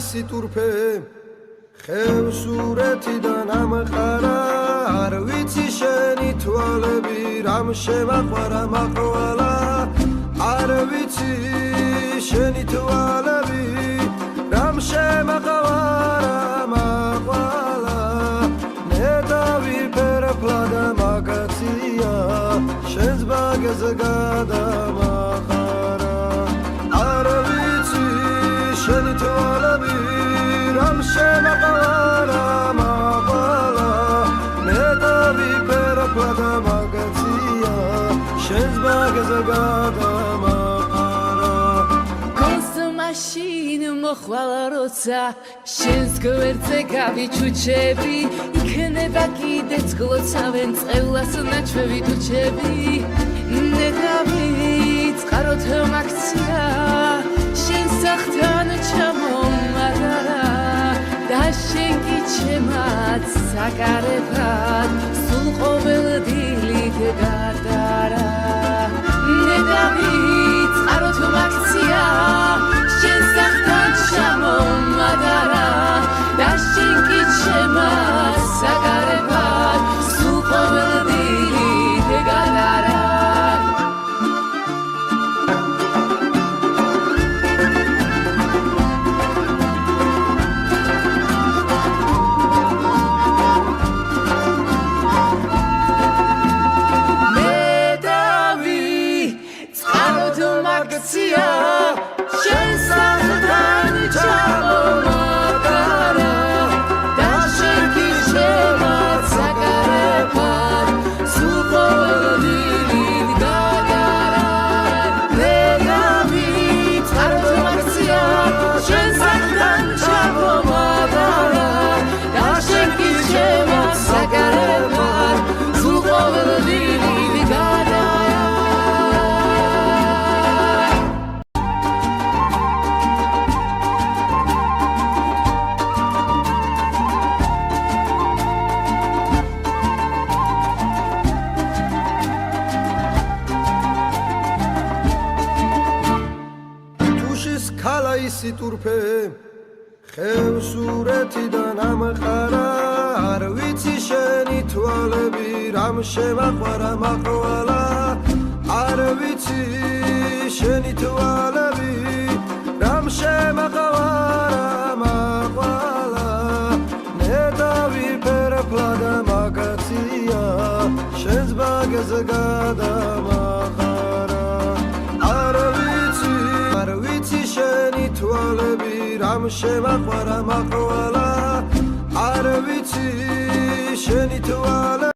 სიტურფე ხევსურეთიდან ამყარა არ ვიცი შენი თვალები რამ შემაყვარა მაყვალა არ ვიცი შენი თვალები რამ შემაყვარა მაყვალა ნეტავი ფერფლა და მაგაცია შენს ბაგეზე გადამახარა არ ვიცი შენი თვალები რამ შემაყვარა მაყვალა ნეტავი ფერფლა და მაგაცია შენს ბაგეზე გადამახარა მაშინ მოხვალა როცა შენს გვერდზე გავიჩუჩები იქნება კიდეც გლოცავენ წევლას ნაჩვევი თუჩები ნეტავი წყაროთ მაქცია შენ სახთან ჩამომადარა და შენ კი ჩემად საგარებად სულ ყოველ დილით გადარა ნეტავი წყაროთ მაქცია შენ სახთან ჩამომადარა და შენ კი ჩემად საგარებად სულ ყოველ დილით გადარა შენ სახთან ჩამომადარა და შენ კი ჩემად საგარებად სულ ყოველ დილით გადარა ნეტავი წყაროთ მაქცია შენ სახთან ჩამომადარა და შენ კი ჩემად საგარებად სულ ყოველ დილით გადარა ქალაი სიტურფე ხევსურეთიდან ამყარა არ ვიცი შენი თვალები რამ შემაყვარა მაყვალა არ ვიცი შენი თვალები რამ შემაყვარა მაყვალა ნეტავი ფერფლა და მაგაცია შენს ბაგეზე გადამახარა არ ვიცი შენი თვალები რამ შემაყვარა მაყვალა არ ვიცი შენი თვალები